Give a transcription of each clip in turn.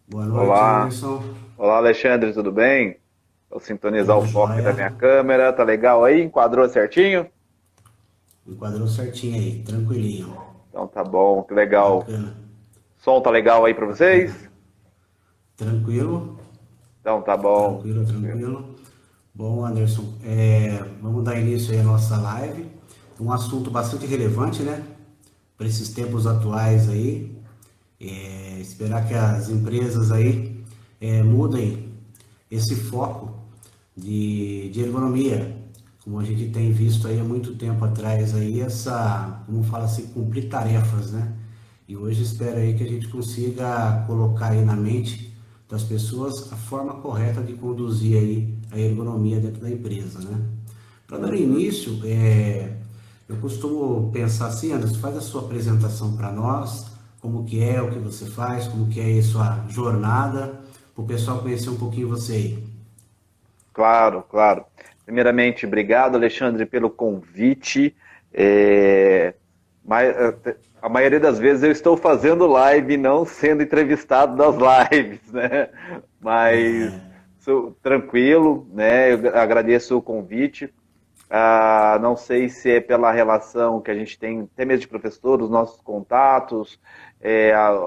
Boa noite, Olá, Anderson. olá Alexandre, tudo bem? Vou sintonizar o Tudo foco aqui da jóia? minha câmera, tá legal aí? Enquadrou certinho? Enquadrou certinho aí, tranquilinho. Então tá bom, que legal. Bacana, Som tá legal aí pra bacana. vocês? Tranquilo, Então tá bom, tranquilo, tranquilo. tranquilo. Bom, Anderson, vamos dar início aí à nossa live. Um assunto bastante relevante, né? Para esses tempos atuais aí. Esperar que as empresas aí mudem esse foco de ergonomia, como a gente tem visto aí há muito tempo atrás aí essa, como fala assim, cumprir tarefas, né? E hoje espero aí que a gente consiga colocar aí na mente das pessoas a forma correta de conduzir aí a ergonomia dentro da empresa, né? Para dar Uhum. início, eu costumo pensar assim, Anderson, faz a sua apresentação para nós, como que é, o que você faz, como que é a sua jornada, para o pessoal conhecer um pouquinho você aí. Claro, claro. Primeiramente, obrigado Alexandre pelo convite. É, a maioria das vezes eu estou fazendo live, não sendo entrevistado das lives, né? Mas tranquilo, né? Eu agradeço o convite. Não sei se é pela relação que a gente tem, até mesmo de professor, os nossos contatos,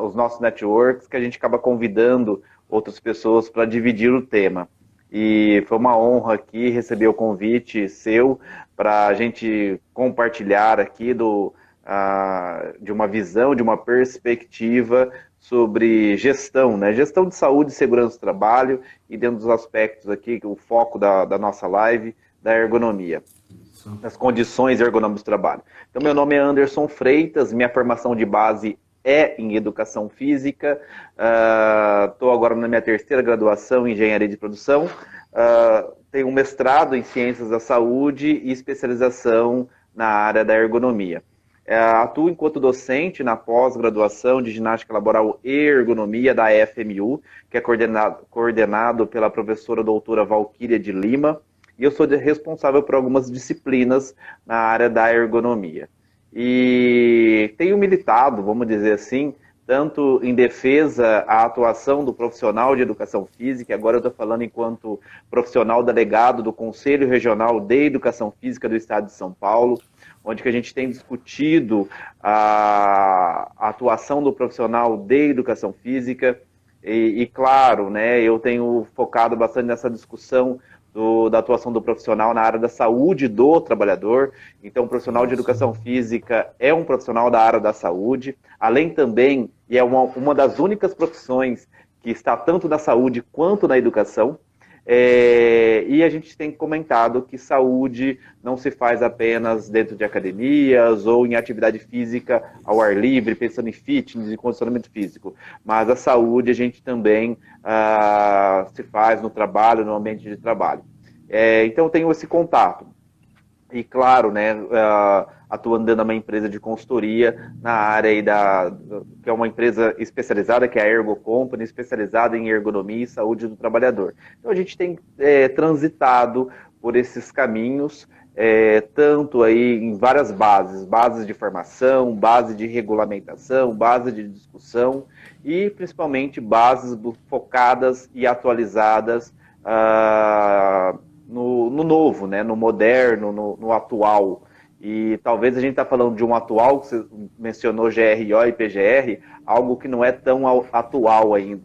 os nossos networks, que a gente acaba convidando outras pessoas para dividir o tema. E foi uma honra aqui receber o convite seu para a gente compartilhar aqui de uma visão, de uma perspectiva sobre gestão, né? Gestão de saúde e segurança do trabalho e dentro dos aspectos aqui, o foco da nossa live, da ergonomia, Isso. das condições ergonômicas do trabalho. Então, meu nome é Anderson Freitas, minha formação de base é em educação física, estou agora na minha terceira graduação em engenharia de produção, tenho um mestrado em ciências da saúde e especialização na área da ergonomia. Atuo enquanto docente na pós-graduação de ginástica laboral e ergonomia da FMU, que é coordenado pela professora doutora Valquíria de Lima, e eu sou responsável por algumas disciplinas na área da ergonomia. E tenho militado, vamos dizer assim, tanto em defesa à atuação do profissional de educação física, agora eu estou falando enquanto profissional delegado do Conselho Regional de Educação Física do Estado de São Paulo, onde que a gente tem discutido a atuação do profissional de educação física, claro, né, eu tenho focado bastante nessa discussão da atuação do profissional na área da saúde do trabalhador. Então, o profissional de Isso. educação física é um profissional da área da saúde, além também, e é uma das únicas profissões que está tanto na saúde quanto na educação. E a gente tem comentado que saúde não se faz apenas dentro de academias ou em atividade física ao ar livre, pensando em fitness e condicionamento físico, mas a saúde a gente também se faz no trabalho, no ambiente de trabalho. Então eu tenho esse contato. E claro, né, atuando dentro de uma empresa de consultoria na área aí que é uma empresa especializada, que é a Ergo Company, especializada em ergonomia e saúde do trabalhador. Então a gente tem transitado por esses caminhos, tanto aí em várias bases de formação, base de regulamentação, base de discussão e principalmente bases focadas e atualizadas no novo, né? No moderno, no atual. E talvez a gente está falando de um atual, que você mencionou GRO e PGR, algo que não é tão atual ainda,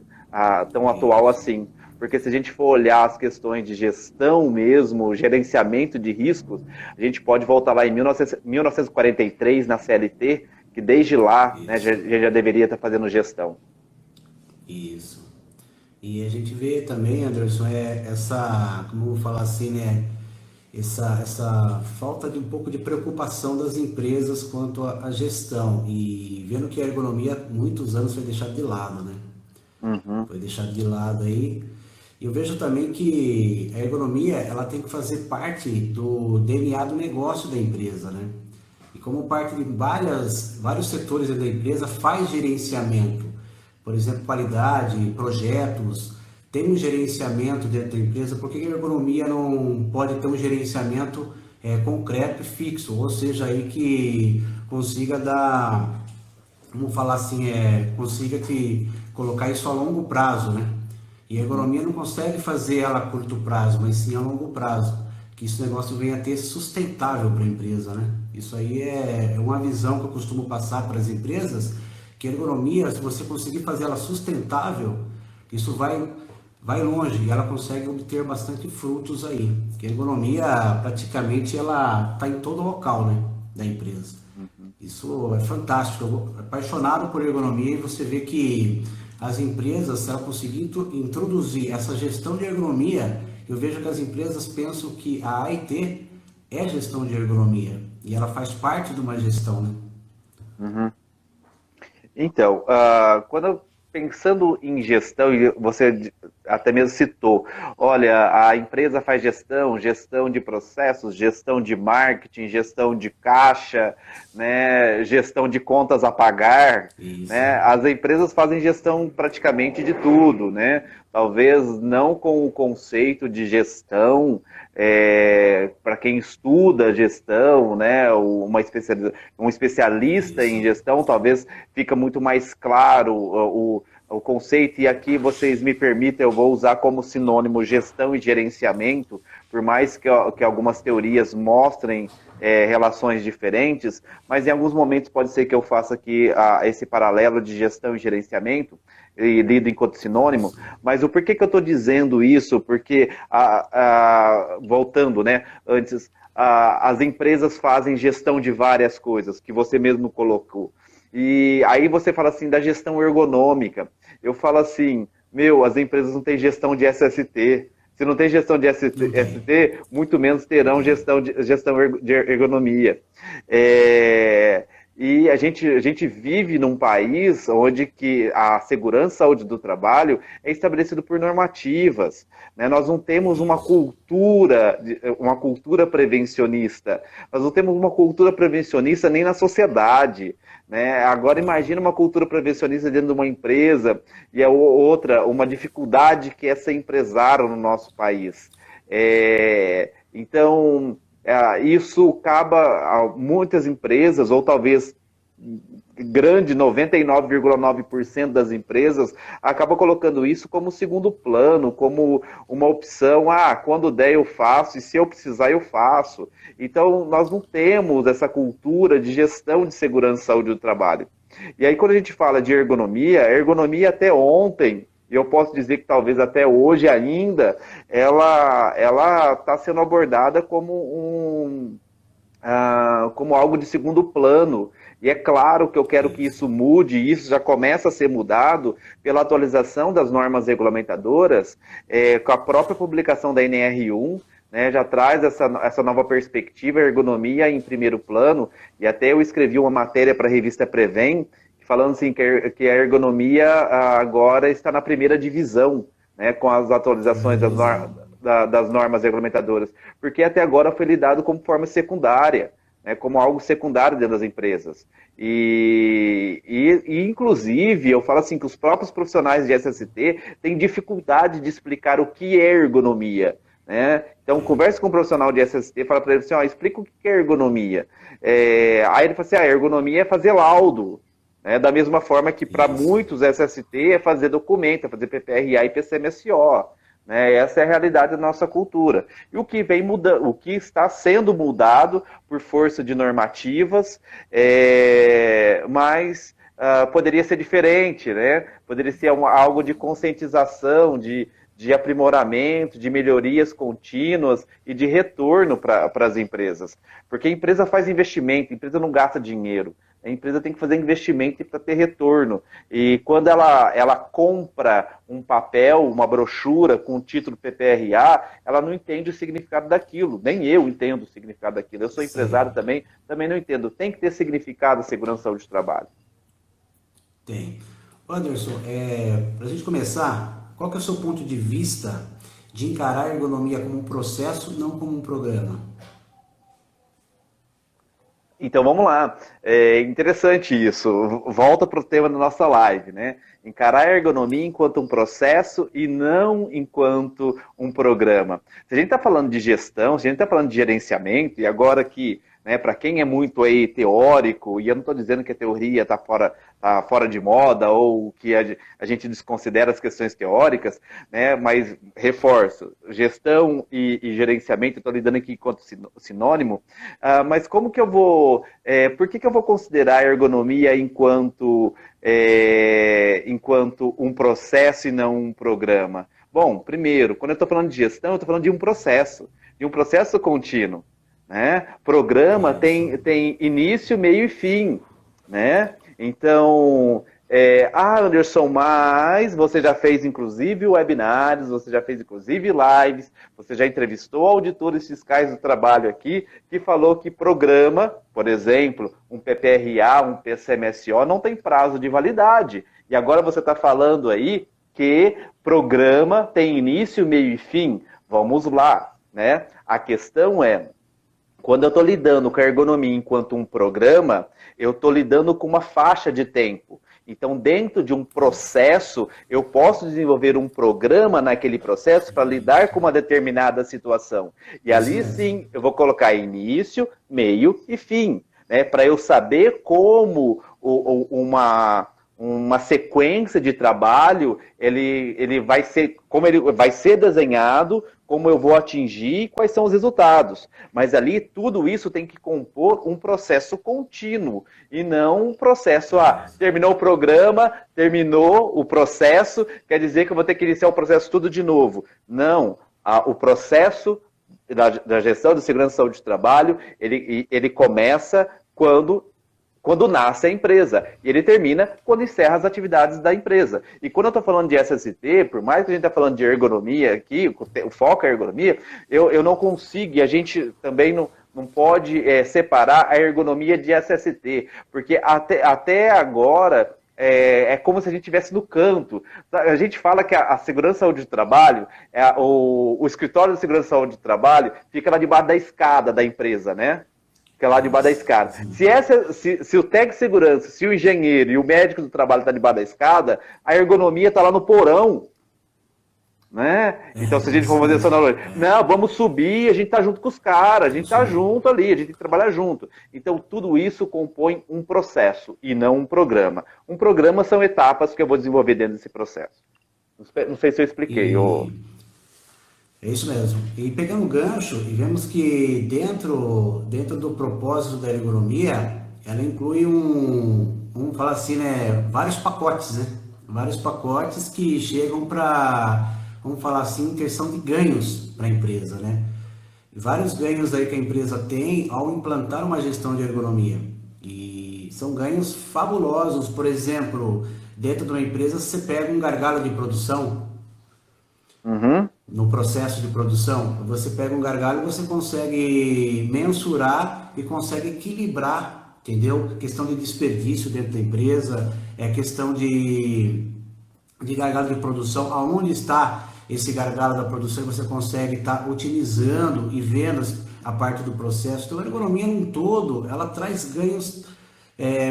tão atual Isso. assim. Porque se a gente for olhar as questões de gestão mesmo, gerenciamento de riscos, a gente pode voltar lá em 1943, na CLT, que desde lá, né, Isso. já deveria estar fazendo gestão. Isso. E a gente vê também, Anderson, essa, como eu vou falar assim, né? Essa falta de um pouco de preocupação das empresas quanto à gestão. E vendo que a ergonomia, muitos anos foi deixada de lado, né? Uhum. Foi deixado de lado aí. E eu vejo também que a ergonomia, ela tem que fazer parte do DNA do negócio da empresa, né? E como parte de vários setores da empresa faz gerenciamento, por exemplo, qualidade, projetos, tem um gerenciamento dentro da empresa, por que a ergonomia não pode ter um gerenciamento concreto e fixo, ou seja, aí que consiga dar vamos falar assim, consiga colocar isso a longo prazo, né? E a Uhum. economia não consegue fazer ela a curto prazo, mas sim a longo prazo. Que esse negócio venha a ter sustentável para a empresa, né? Isso aí é uma visão que eu costumo passar para as empresas, que a economia, se você conseguir fazer ela sustentável, isso vai longe e ela consegue obter bastante frutos aí. Que a economia praticamente ela está em todo local, né, da empresa. Uhum. Isso é fantástico. Eu sou apaixonado por ergonomia e você vê que as empresas, se ela conseguir introduzir essa gestão de ergonomia, eu vejo que as empresas pensam que a AIT é gestão de ergonomia e ela faz parte de uma gestão, né? Uhum. Então, pensando em gestão, e você até mesmo citou, olha, a empresa faz gestão, gestão de processos, gestão de marketing, gestão de caixa, né, gestão de contas a pagar, Isso. né? As empresas fazem gestão praticamente de tudo, né? Talvez não com o conceito de gestão, para quem estuda gestão, né, um especialista em Isso. gestão, talvez fica muito mais claro o conceito, e aqui vocês me permitem, eu vou usar como sinônimo gestão e gerenciamento, por mais que algumas teorias mostrem relações diferentes, mas em alguns momentos pode ser que eu faça aqui esse paralelo de gestão e gerenciamento, e lido enquanto sinônimo, mas o porquê que eu estou dizendo isso? Porque, voltando, né, antes, as empresas fazem gestão de várias coisas, que você mesmo colocou. E aí você fala assim da gestão ergonômica. Eu falo assim, meu, as empresas não têm gestão de SST. Se não tem gestão de Não tem. ST, muito menos Não terão tem. gestão de ergonomia. É, e a gente vive num país onde que a segurança e saúde do trabalho é estabelecido por normativas. Né? Nós não temos Isso. uma cultura prevencionista. Nós não temos uma cultura prevencionista nem na sociedade. Né? Agora Não. imagina uma cultura prevencionista dentro de uma empresa e a outra, uma dificuldade que é ser empresário no nosso país. Então, isso acaba a muitas empresas, ou talvez grande 99,9% das empresas acaba colocando isso como segundo plano, como uma opção, quando der eu faço e se eu precisar eu faço. Então nós não temos essa cultura de gestão de segurança e saúde do trabalho. E aí quando a gente fala de ergonomia, a ergonomia até ontem, e eu posso dizer que talvez até hoje ainda, ela está sendo abordada como algo de segundo plano. E é claro que eu quero que Isso. isso mude, e isso já começa a ser mudado pela atualização das normas regulamentadoras, com a própria publicação da NR1, né, já traz essa nova perspectiva, ergonomia em primeiro plano, e até eu escrevi uma matéria para a revista Prevem, falando assim que a ergonomia agora está na primeira divisão, né, com as atualizações Primeira divisão. das normas regulamentadoras, porque até agora foi lidado como forma secundária, né, como algo secundário dentro das empresas. Inclusive, eu falo assim que os próprios profissionais de SST têm dificuldade de explicar o que é ergonomia. Né? Então, Tem. converse com um profissional de SST, fala para ele assim, explica o que é ergonomia. Aí ele fala assim, ergonomia é fazer laudo. Né? Da mesma forma que para Isso. muitos SST é fazer documento, é fazer PPRA e PCMSO. Né? Essa é a realidade da nossa cultura. E o que vem mudando, o que está sendo mudado por força de normativas, mas poderia ser diferente, né? Poderia ser algo de conscientização, de aprimoramento, de melhorias contínuas e de retorno para as empresas. Porque a empresa faz investimento, a empresa não gasta dinheiro. A empresa tem que fazer investimento para ter retorno. E quando ela compra um papel, uma brochura com o título PPRA, ela não entende o significado daquilo. Nem eu entendo o significado daquilo. Eu sou empresário Sim. também não entendo. Tem que ter significado a segurança e saúde do trabalho. Tem. Anderson, para a gente começar, qual que é o seu ponto de vista de encarar a ergonomia como um processo, não como um programa? Então vamos lá. É interessante isso. Volta para o tema da nossa live, né? Encarar a ergonomia enquanto um processo e não enquanto um programa. Se a gente está falando de gestão, se a gente está falando de gerenciamento, e agora que né? Para quem é muito aí teórico, e eu não estou dizendo que a teoria está fora de moda ou que a gente desconsidera as questões teóricas, né? Mas reforço, gestão e gerenciamento, estou lidando aqui enquanto sinônimo, mas como que eu vou, por que eu vou considerar a ergonomia enquanto um processo e não um programa? Bom, primeiro, quando eu estou falando de gestão, eu estou falando de um processo contínuo, né? Programa Isso. tem início, meio e fim, né? Então, Anderson, mas você já fez inclusive webinários, você já fez inclusive lives, você já entrevistou auditores fiscais do trabalho aqui, que falou que programa, por exemplo, um PPRA, um PCMSO, não tem prazo de validade. E agora você está falando aí que programa tem início, meio e fim. Vamos lá, né? A questão é, quando eu estou lidando com a ergonomia enquanto um programa, eu estou lidando com uma faixa de tempo. Então, dentro de um processo, eu posso desenvolver um programa naquele processo para lidar com uma determinada situação. E Isso ali mesmo. sim, eu vou colocar início, meio e fim, né? Para eu saber como uma sequência de trabalho, ele vai ser, como ele vai ser desenhado, como eu vou atingir, quais são os resultados. Mas ali tudo isso tem que compor um processo contínuo e não um processo, terminou o programa, terminou o processo, quer dizer que eu vou ter que iniciar o processo tudo de novo. Não, o processo da gestão de segurança e saúde de trabalho, ele começa quando nasce a empresa. E ele termina quando encerra as atividades da empresa. E quando eu estou falando de SST, por mais que a gente está falando de ergonomia aqui, o foco é a ergonomia, eu não consigo, e a gente também não pode separar a ergonomia de SST, porque até agora é como se a gente estivesse no canto. A gente fala que a segurança e saúde do trabalho, o escritório de segurança e saúde do trabalho fica lá debaixo da escada da empresa, né? Que é lá debaixo da escada. Se o técnico de segurança, se o engenheiro e o médico do trabalho estão debaixo da escada, a ergonomia está lá no porão. Né? Então, se a gente for Isso fazer essa mesmo. analogia, não, vamos subir, a gente está junto com os caras, a gente está junto ali, a gente tem que trabalhar junto. Então, tudo isso compõe um processo e não um programa. Um programa são etapas que eu vou desenvolver dentro desse processo. Não sei se eu expliquei. E é isso mesmo. E pegando o gancho, e vemos que dentro do propósito da ergonomia, ela inclui vamos falar assim, né, vários pacotes, né? Vários pacotes que chegam para, vamos falar assim, questão de ganhos para a empresa, né? Vários ganhos aí que a empresa tem ao implantar uma gestão de ergonomia. E são ganhos fabulosos. Por exemplo, dentro de uma empresa, você pega um gargalo de produção, Uhum, no processo de produção, você pega um gargalo e você consegue mensurar e consegue equilibrar, entendeu? Questão de desperdício dentro da empresa, questão de gargalo de produção, aonde está esse gargalo da produção, você consegue estar utilizando e vendo a parte do processo. Então, a ergonomia num todo, ela traz ganhos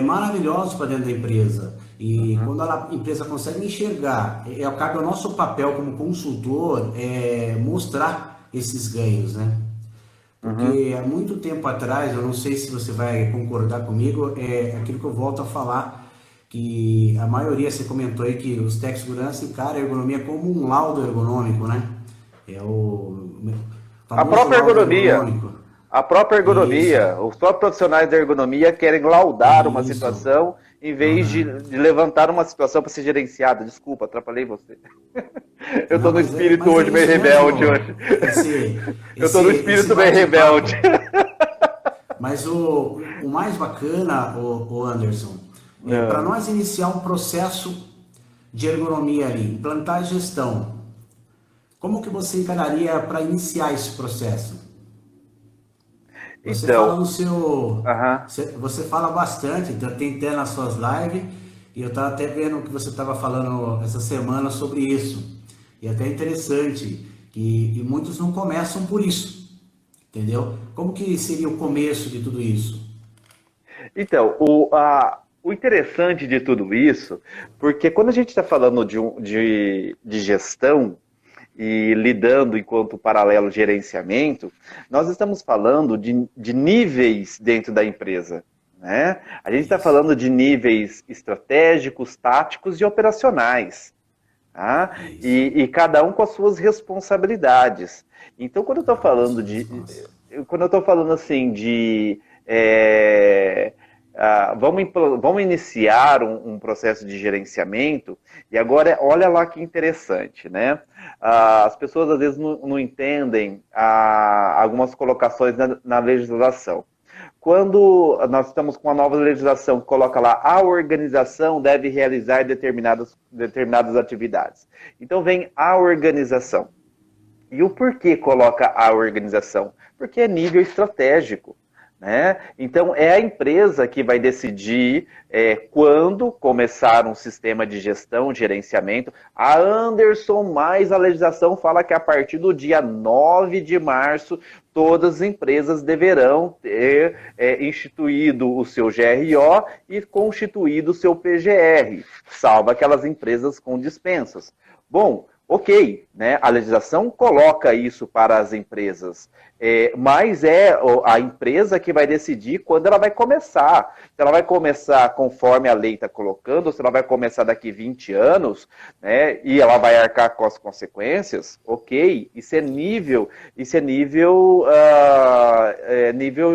maravilhosos para dentro da empresa. E uhum, quando a empresa consegue enxergar, cabe ao nosso papel como consultor mostrar esses ganhos, né? uhum. Porque há muito tempo atrás, eu não sei se você vai concordar comigo, é aquilo que eu volto a falar, que a maioria, você comentou aí que os técnicos de segurança encaram a ergonomia como um laudo ergonômico, né? É o A famoso própria laudo ergonomia. ergonômico. A própria Isso, ergonomia, os próprios profissionais da ergonomia querem laudar uma isso. situação em vez Aham. de levantar uma situação para ser gerenciada. Desculpa, atrapalhei você. Eu estou Não, no espírito mas é hoje meio isso rebelde mesmo. hoje. Esse, Eu estou esse, no esse espírito meio rebelde. bate-papo. Mas o mais bacana, o Anderson, é para Não. nós iniciar um processo de ergonomia ali, implantar a gestão. Como que você encararia para iniciar esse processo? Você fala Então, no seu, aham. você fala bastante, tem até nas suas lives, e eu estava até vendo o que você estava falando essa semana sobre isso. E é até interessante que muitos não começam por isso, entendeu? Como que seria o começo de tudo isso? Então, o interessante de tudo isso, porque quando a gente está falando de gestão, e lidando enquanto paralelo gerenciamento, nós estamos falando de níveis dentro da empresa. Né? A gente está falando de níveis estratégicos, táticos e operacionais. Tá? E cada um com as suas responsabilidades. Então, quando eu estou falando assim vamos iniciar um processo de gerenciamento, e agora olha lá que interessante, né? As pessoas às vezes não entendem algumas colocações na legislação. Quando nós estamos com uma nova legislação que coloca lá, a organização deve realizar determinadas atividades. Então vem a organização. E o porquê coloca a organização? Porque é nível estratégico. Né? Então, é a empresa que vai decidir quando começar um sistema de gestão, gerenciamento. A Anderson, mais a legislação fala que a partir do dia 9 de março, todas as empresas deverão ter instituído o seu GRO e constituído o seu PGR, salvo aquelas empresas com dispensas. Bom, ok, né? A legislação coloca isso para as empresas, mas é a empresa que vai decidir quando ela vai começar. Se ela vai começar conforme a lei está colocando, ou se ela vai começar daqui 20 anos, né? E ela vai arcar com as consequências, ok, isso é nível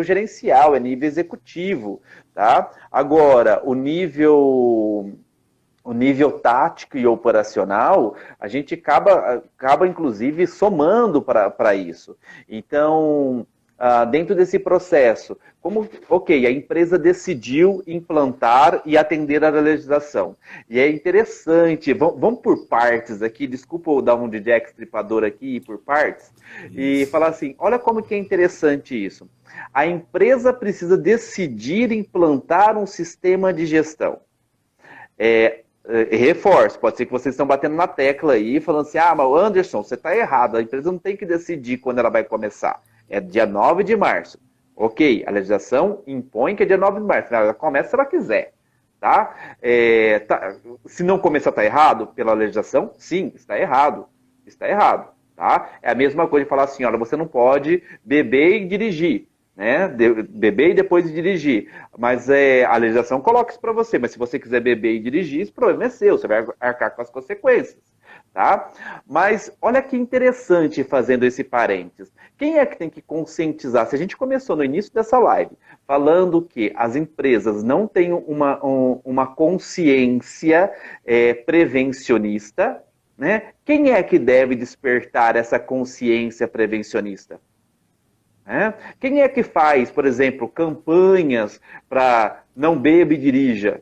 gerencial, é nível executivo. Tá? Agora, o nível tático e operacional, a gente acaba inclusive, somando para isso. Então, dentro desse processo, a empresa decidiu implantar e atender à legislação. E é interessante, vamos por partes aqui, desculpa eu dar um de Jack Stripador aqui, ir por partes, e falar assim, olha como que é interessante isso. A empresa precisa decidir implantar um sistema de gestão. Reforço, pode ser que vocês estão batendo na tecla aí, falando assim, mas Anderson, você está errado, a empresa não tem que decidir quando ela vai começar, é dia 9 de março. Ok, a legislação impõe que é dia 9 de março, ela começa se ela quiser. Tá? Se não começar, está errado pela legislação? Sim, está errado. Está errado. Tá? É a mesma coisa de falar assim, olha, você não pode beber e dirigir. Né? Beber e depois dirigir. Mas a legislação coloca isso para você. Mas se você quiser beber e dirigir, esse problema é seu. Você vai arcar com as consequências. Tá? Mas olha que interessante fazendo esse parênteses. Quem é que tem que conscientizar? Se a gente começou no início dessa live falando que as empresas não têm uma consciência prevencionista, né? Quem é que deve despertar essa consciência prevencionista? Quem é que faz, por exemplo, campanhas para não beba e dirija?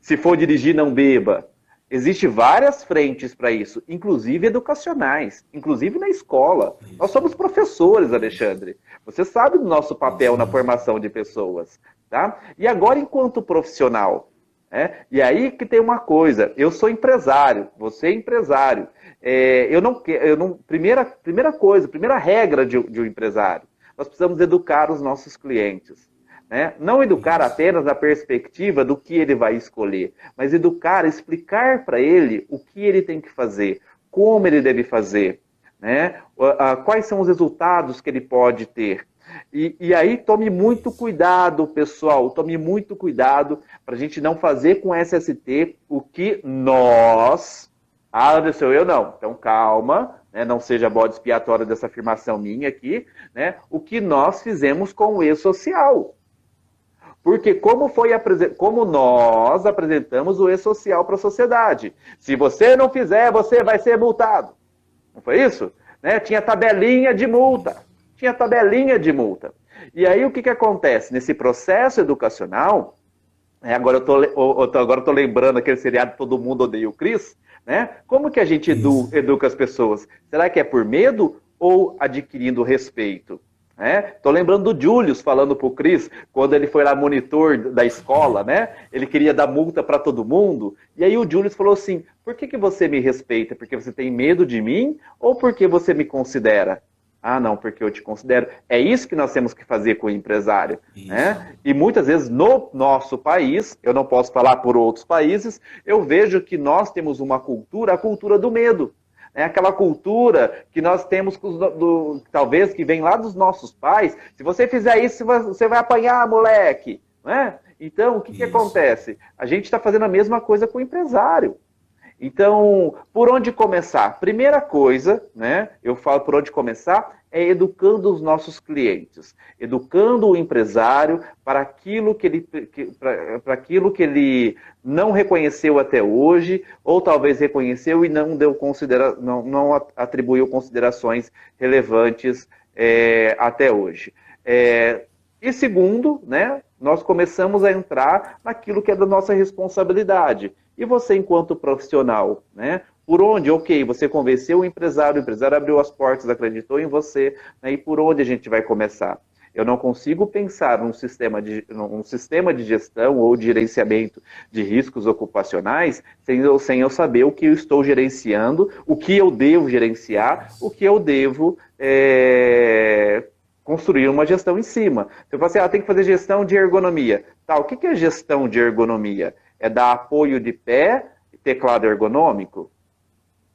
Se for dirigir, não beba. Existem várias frentes para isso, inclusive educacionais, inclusive na escola. Nós somos professores, Alexandre. Você sabe do nosso papel na formação de pessoas. Tá? E agora, enquanto profissional, e aí que tem uma coisa, eu sou empresário, você é empresário. Primeira regra de um empresário, nós precisamos educar os nossos clientes. Né? Não educar apenas na perspectiva do que ele vai escolher, mas educar, explicar para ele o que ele tem que fazer, como ele deve fazer, né? Quais são os resultados que ele pode ter. E aí tome muito cuidado, pessoal, tome muito cuidado para a gente não fazer com SST o que nós... Anderson, eu não. Então calma, né? Não seja bode expiatório dessa afirmação minha aqui, né? O que nós fizemos com o E-Social. Porque como nós apresentamos o E-Social para a sociedade. Se você não fizer, você vai ser multado. Não foi isso? Né? Tinha tabelinha de multa. E aí o que acontece? Nesse processo educacional, agora eu tô lembrando aquele seriado Todo Mundo Odeia o Chris, né? Como que a gente educa as pessoas? Será que é por medo ou adquirindo respeito? Tô lembrando do Julius falando pro Chris, quando ele foi lá monitor da escola, né? Ele queria dar multa para todo mundo. E aí o Julius falou assim, por que você me respeita? Porque você tem medo de mim ou porque você me considera? Ah, não, porque eu te considero. É isso que nós temos que fazer com o empresário. Né? E muitas vezes no nosso país, eu não posso falar por outros países, eu vejo que nós temos uma cultura, a cultura do medo. É aquela cultura que nós temos, talvez, que vem lá dos nossos pais. Se você fizer isso, você vai apanhar, moleque. Né? Então, o que acontece? A gente está fazendo a mesma coisa com o empresário. Então, por onde começar? Primeira coisa, né? Eu falo por onde começar, é educando os nossos clientes, educando o empresário para aquilo para aquilo que ele não reconheceu até hoje, ou talvez reconheceu e não não atribuiu considerações relevantes até hoje. E segundo, né? Nós começamos a entrar naquilo que é da nossa responsabilidade. E você, enquanto profissional, né? Por onde, ok, você convenceu o empresário abriu as portas, acreditou em você, né? E por onde a gente vai começar? Eu não consigo pensar num sistema de gestão ou de gerenciamento de riscos ocupacionais sem eu saber o que eu estou gerenciando, o que eu devo gerenciar, o que eu devo construir uma gestão em cima. Você fala assim, tem que fazer gestão de ergonomia. Tá, o que é gestão de ergonomia? É dar apoio de pé e teclado ergonômico?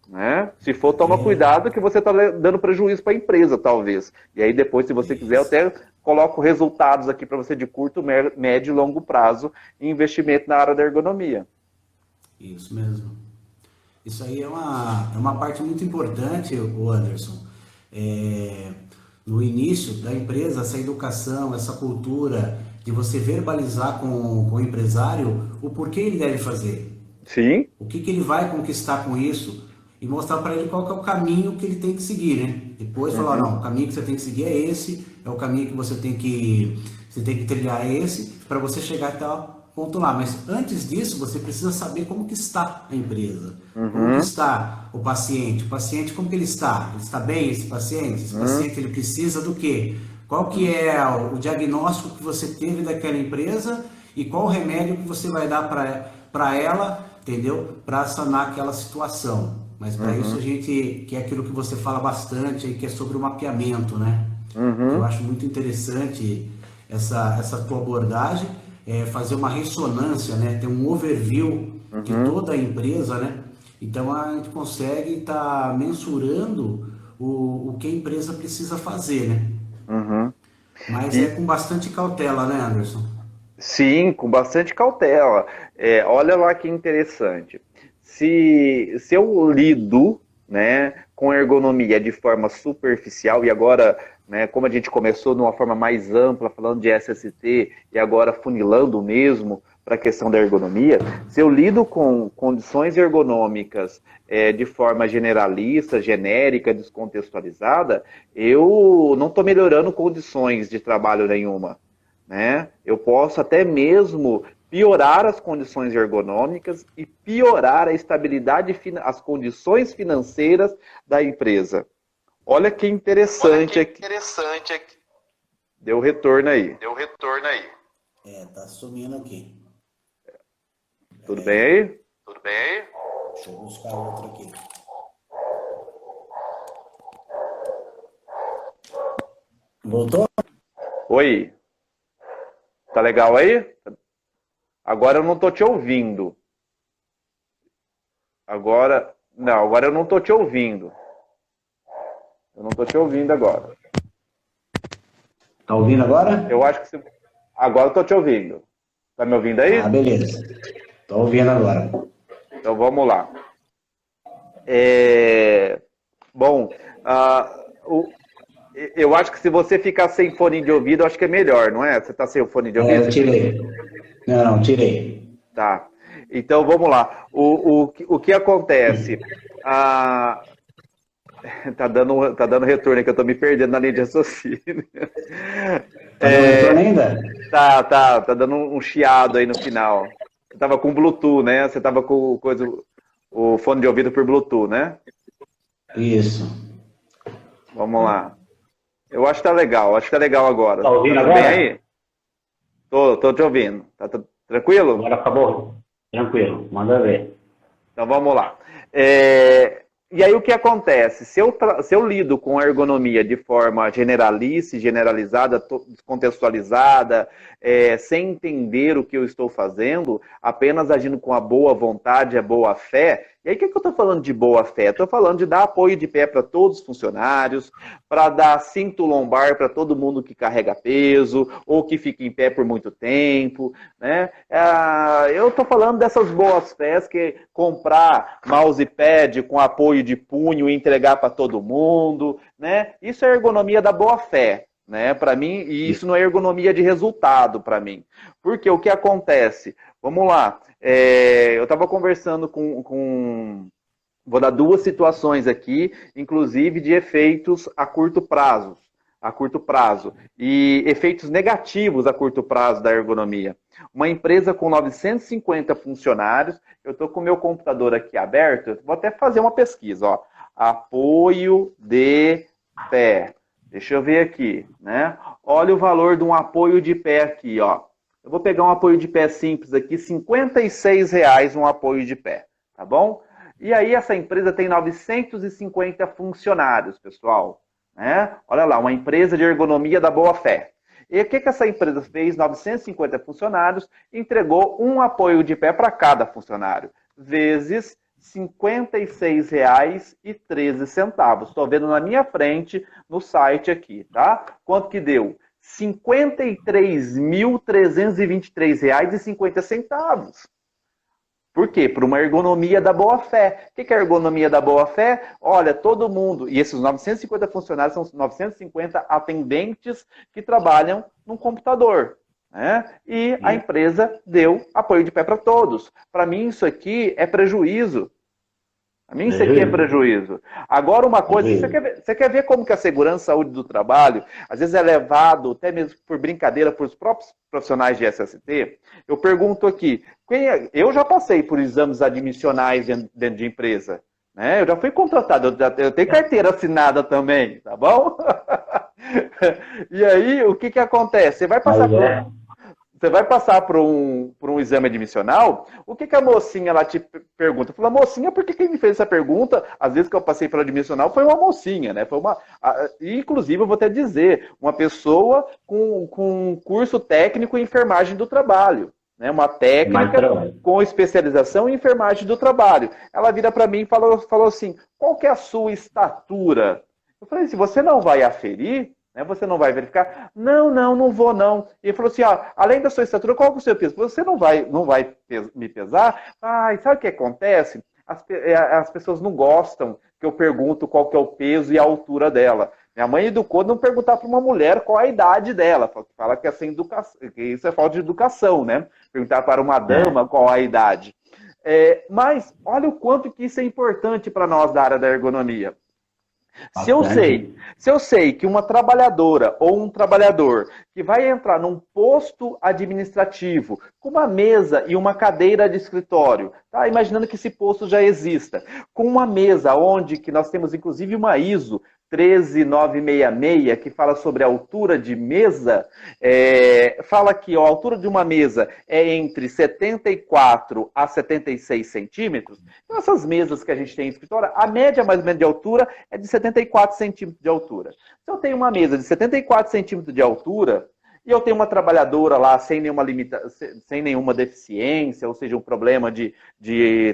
Né? Se for, toma cuidado que você está dando prejuízo para a empresa, talvez. E aí depois, se você quiser, eu até coloco resultados aqui para você de curto, médio e longo prazo em investimento na área da ergonomia. Isso mesmo. Isso aí é uma parte muito importante, o Anderson. No início da empresa, essa educação, essa cultura de você verbalizar com o empresário o porquê ele deve fazer. Sim. O que ele vai conquistar com isso e mostrar para ele qual que é o caminho que ele tem que seguir, né? Depois falar, não, o caminho que você tem que seguir é esse, é o caminho que você tem que trilhar é esse, para você chegar até o ponto lá. Mas antes disso, você precisa saber como que está a empresa, como que está o paciente como que ele está? Ele está bem, esse paciente? Esse paciente, ele precisa do quê? Qual que é o diagnóstico que você teve daquela empresa e qual o remédio que você vai dar para ela, entendeu? Para sanar aquela situação. Mas para isso a gente quer aquilo que você fala bastante, que é sobre o mapeamento, né? Eu acho muito interessante essa tua abordagem, fazer uma ressonância, né? Ter um overview de toda a empresa, né? Então a gente consegue estar mensurando o que a empresa precisa fazer, né? Mas é com bastante cautela, né, Anderson? Sim, com bastante cautela. Olha lá que interessante. Se eu lido, né, com ergonomia de forma superficial, e agora, né, como a gente começou de uma forma mais ampla, falando de SST, e agora funilando mesmo para a questão da ergonomia, se eu lido com condições ergonômicas de forma generalista, genérica, descontextualizada, eu não estou melhorando condições de trabalho nenhuma. Né? Eu posso até mesmo piorar as condições ergonômicas e piorar a estabilidade, as condições financeiras da empresa. Olha que interessante aqui. Deu retorno aí. Tá sumindo aqui. Tudo bem aí? Deixa eu buscar outro aqui. Voltou? Oi. Tá legal aí? Agora eu não tô te ouvindo. Agora eu não tô te ouvindo. Eu não tô te ouvindo agora. Tá ouvindo agora? Eu acho que agora eu tô te ouvindo. Tá me ouvindo aí? Beleza. Tô ouvindo agora. Então vamos lá. Bom, eu acho que se você ficar sem fone de ouvido, eu acho que é melhor, não é? Você tá sem o fone de ouvido? Eu tirei. Não, tirei. Tá. Então vamos lá. O que acontece? Tá dando retorno, que eu tô me perdendo na linha de raciocínio. Tá dando retorno ainda? Tá dando um chiado aí no final. Você tava com Bluetooth, né? Você tava com o fone de ouvido por Bluetooth, né? Isso. Vamos lá. Eu acho que tá legal, agora. Tá ouvindo agora? Bem aí? Tô te ouvindo. Tá tranquilo? Agora acabou? Tranquilo, manda ver. Então vamos lá. E aí o que acontece? Se eu lido com a ergonomia de forma generalista, generalizada, contextualizada, sem entender o que eu estou fazendo, apenas agindo com a boa vontade, a boa fé, e aí o que eu estou falando de boa fé? Estou falando de dar apoio de pé para todos os funcionários, para dar cinto lombar para todo mundo que carrega peso, ou que fica em pé por muito tempo, né? Eu estou falando dessas boas fés, que comprar mousepad com apoio de punho e entregar para todo mundo, né? Isso é ergonomia da boa fé, né? Para mim, e isso não é ergonomia de resultado para mim. Porque o que acontece? Vamos lá. Eu estava conversando com. Vou dar duas situações aqui, inclusive de efeitos a curto prazo. E efeitos negativos a curto prazo da ergonomia. Uma empresa com 950 funcionários, eu estou com o meu computador aqui aberto, vou até fazer uma pesquisa, ó. Apoio de pé. Deixa eu ver aqui, né? Olha o valor de um apoio de pé aqui, ó. Eu vou pegar um apoio de pé simples aqui, R$ 56,00 um apoio de pé, tá bom? E aí essa empresa tem 950 funcionários, pessoal. Né? Olha lá, uma empresa de ergonomia da boa fé. E o que essa empresa fez? 950 funcionários, entregou um apoio de pé para cada funcionário, vezes R$ 56,13. Estou vendo na minha frente no site aqui, tá? Quanto que deu? R$ 53.323,50. Por quê? Por uma ergonomia da boa-fé. O que é a ergonomia da boa-fé? Olha, todo mundo, e esses 950 funcionários são 950 atendentes que trabalham num computador. Né? E a empresa deu apoio de pé para todos. Para mim, isso aqui é prejuízo. A mim isso aqui é prejuízo. Agora, uma coisa, você quer ver como que a segurança e saúde do trabalho, às vezes é levado, até mesmo por brincadeira, por os próprios profissionais de SST? Eu pergunto aqui, eu já passei por exames admissionais dentro de empresa. Né? Eu já fui contratado, eu tenho carteira assinada também, tá bom? E aí, o que acontece? Você vai passar por um exame admissional, o que a mocinha lá te pergunta? Fala, mocinha, por que quem me fez essa pergunta, às vezes que eu passei pela admissional, foi uma mocinha, né? Inclusive, eu vou até dizer, uma pessoa com curso técnico em enfermagem do trabalho. Né? Uma técnica com especialização em enfermagem do trabalho. Ela vira para mim e falou assim, qual que é a sua estatura? Eu falei, se você não vai aferir, você não vai verificar? Não vou não. E ele falou assim, além da sua estatura, qual é o seu peso? Você não vai me pesar? Sabe o que acontece? As pessoas não gostam que eu pergunto qual que é o peso e a altura dela. Minha mãe educou não perguntar para uma mulher qual a idade dela. Fala que é sem educação, que isso é falta de educação, né? Perguntar para uma dama qual a idade. Mas olha o quanto que isso é importante para nós da área da ergonomia. Se eu sei que uma trabalhadora ou um trabalhador que vai entrar num posto administrativo com uma mesa e uma cadeira de escritório, tá? Imaginando que esse posto já exista, com uma mesa onde que nós temos inclusive uma ISO 13966, que fala sobre a altura de mesa, fala que a altura de uma mesa é entre 74 a 76 centímetros. Então, essas mesas que a gente tem em escritório, a média mais ou menos de altura é de 74 centímetros de altura. Se eu tenho uma mesa de 74 centímetros de altura, e eu tenho uma trabalhadora lá sem nenhuma deficiência, ou seja, um problema de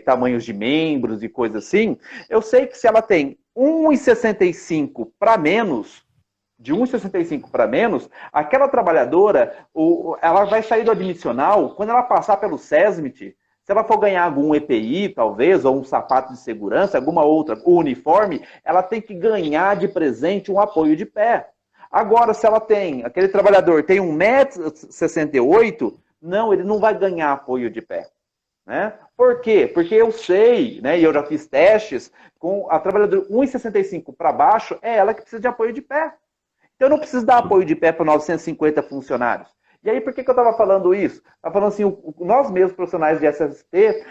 tamanhos de membros e coisas assim, eu sei que se ela tem 1,65 para menos, de 1,65 para menos, aquela trabalhadora, ela vai sair do admissional, quando ela passar pelo SESMIT, se ela for ganhar algum EPI, talvez, ou um sapato de segurança, alguma outra, o uniforme, ela tem que ganhar de presente um apoio de pé. Agora, se aquele trabalhador tem 1,68 m, não, ele não vai ganhar apoio de pé. Né? Por quê? Porque eu sei, né, e eu já fiz testes, com a trabalhadora 1,65 para baixo, é ela que precisa de apoio de pé. Então eu não preciso dar apoio de pé para 950 funcionários. E aí, por que eu estava falando isso? Estava falando assim, nós mesmos, profissionais de SST,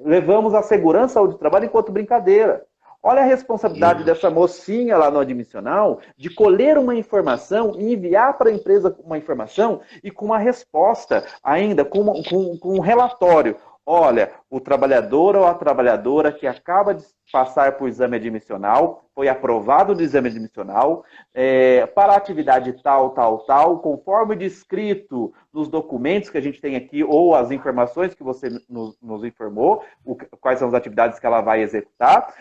levamos a segurança ao trabalho enquanto brincadeira. Olha a responsabilidade dessa mocinha lá no admissional de colher uma informação e enviar para a empresa uma informação e com uma resposta ainda, com um relatório. Olha, o trabalhador ou a trabalhadora que acaba de passar por exame admissional, foi aprovado no exame admissional, para a atividade tal, tal, tal, conforme descrito nos documentos que a gente tem aqui, ou as informações que você nos informou, quais são as atividades que ela vai executar,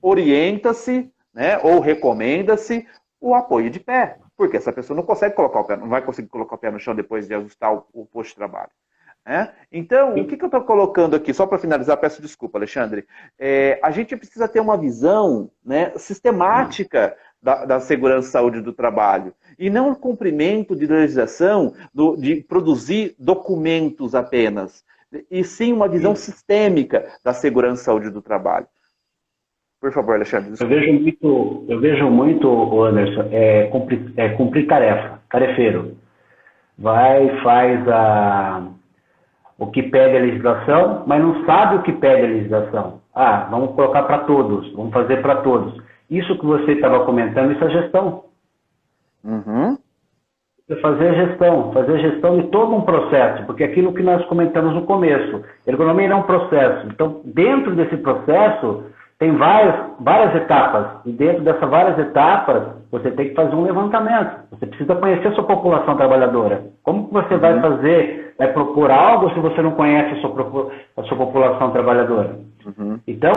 orienta-se, né, ou recomenda-se o apoio de pé, porque essa pessoa não consegue colocar o pé, não vai conseguir colocar o pé no chão depois de ajustar o posto de trabalho. Então, o que eu estou colocando aqui, só para finalizar, peço desculpa, Alexandre, a gente precisa ter uma visão, né, sistemática da segurança e saúde do trabalho, e não um cumprimento de legislação de produzir documentos apenas, e sim uma visão sistêmica da segurança e saúde do trabalho. Por favor, Alexandre. Eu vejo muito, Anderson, cumprir tarefa, tarefeiro. Faz o que pede a legislação, mas não sabe o que pede a legislação. Vamos colocar para todos, vamos fazer para todos. Isso que você estava comentando, isso é gestão. Uhum. Fazer gestão de todo um processo, porque aquilo que nós comentamos no começo, ergonomia é um processo. Então, dentro desse processo, tem várias etapas, e dentro dessas várias etapas, você tem que fazer um levantamento. Você precisa conhecer a sua população trabalhadora. Como que você vai vai propor algo se você não conhece a sua população trabalhadora? Uhum. Então,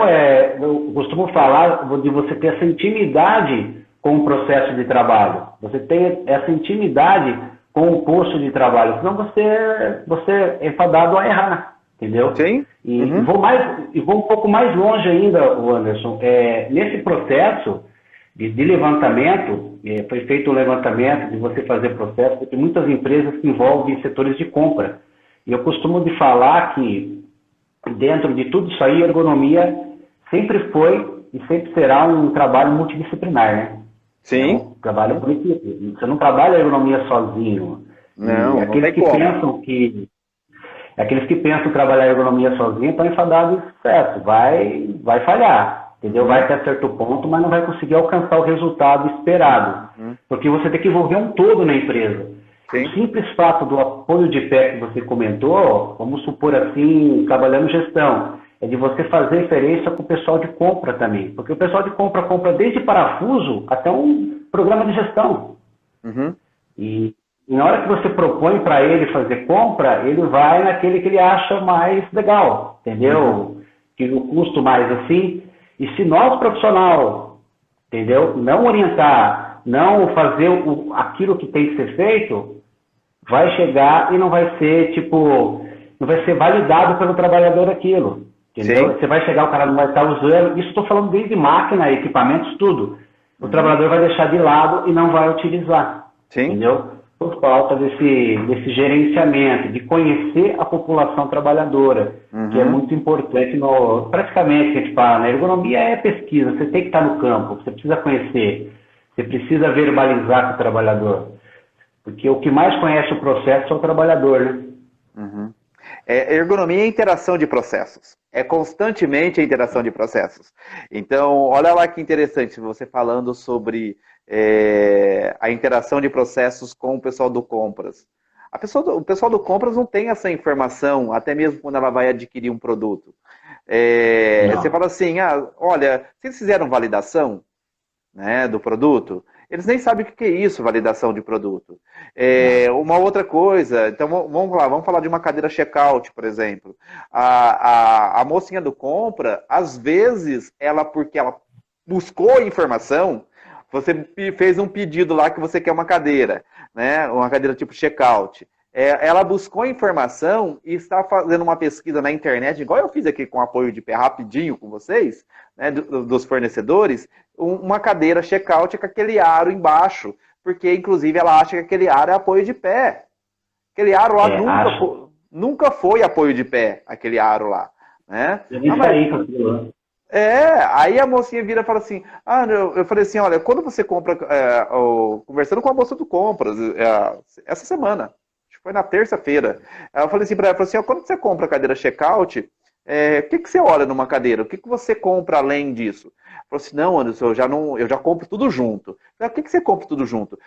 eu costumo falar de você ter essa intimidade com o processo de trabalho. Você tem essa intimidade com o posto de trabalho, senão você é fadado a errar. Entendeu? Sim. E vou um pouco mais longe ainda, Anderson. Nesse processo de levantamento, foi feito um levantamento de você fazer processo, porque tem muitas empresas que envolvem setores de compra. E eu costumo de falar que dentro de tudo isso aí, a ergonomia sempre foi e sempre será um trabalho multidisciplinar, né? Sim. Então, trabalho por equipe. Você não trabalha a ergonomia sozinho. Não, e aqueles que pensam trabalhar a ergonomia sozinho estão enfadados em sucesso. Vai falhar, entendeu? Vai até certo ponto, mas não vai conseguir alcançar o resultado esperado. Porque você tem que envolver um todo na empresa. Sim. O simples fato do apoio de pé que você comentou, vamos supor assim, trabalhando gestão, é de você fazer referência com o pessoal de compra também. Porque o pessoal de compra desde parafuso até um programa de gestão. Uhum. E na hora que você propõe para ele fazer compra, ele vai naquele que ele acha mais legal, entendeu? Que o custo mais assim. E se nós, profissional, entendeu? Não orientar, não fazer aquilo que tem que ser feito, vai chegar e não vai ser, não vai ser validado pelo trabalhador aquilo. Entendeu? Sim. Você vai chegar, o cara não vai estar usando. Isso estou falando desde máquina, equipamentos, tudo. O trabalhador vai deixar de lado e não vai utilizar. Sim. Entendeu? Por falta desse gerenciamento, de conhecer a população trabalhadora, que é muito importante. Praticamente, a gente fala, né? Ergonomia é pesquisa, você tem que estar no campo, você precisa conhecer, você precisa verbalizar com o trabalhador. Porque o que mais conhece o processo é o trabalhador, né? Uhum. Ergonomia é interação de processos. É constantemente a interação de processos. Então, olha lá que interessante você falando sobre a interação de processos com o pessoal do compras. O pessoal do compras não tem essa informação, até mesmo quando ela vai adquirir um produto. Você fala assim, olha, vocês fizeram validação, né, do produto? Eles nem sabem o que é isso, validação de produto. Uma outra coisa, então vamos falar de uma cadeira check-out, por exemplo. A mocinha do compra, às vezes, porque ela buscou informação, você fez um pedido lá que você quer uma cadeira, né? Uma cadeira tipo check-out. Ela buscou informação e está fazendo uma pesquisa na internet, igual eu fiz aqui com apoio de pé rapidinho com vocês, né, dos fornecedores, uma cadeira check-out com aquele aro embaixo, porque inclusive ela acha que aquele aro é apoio de pé. Aquele aro lá nunca foi apoio de pé, aquele aro lá. Né? Aí a mocinha vira e fala assim, eu falei assim, olha, quando você compra, conversando com a moça do compras, essa semana, acho que foi na terça-feira, eu falei assim para ela, quando você compra a cadeira check-out, o que você olha numa cadeira? O que você compra além disso? Falou assim, não, Anderson, eu já compro tudo junto. Falei, o que você compra tudo junto?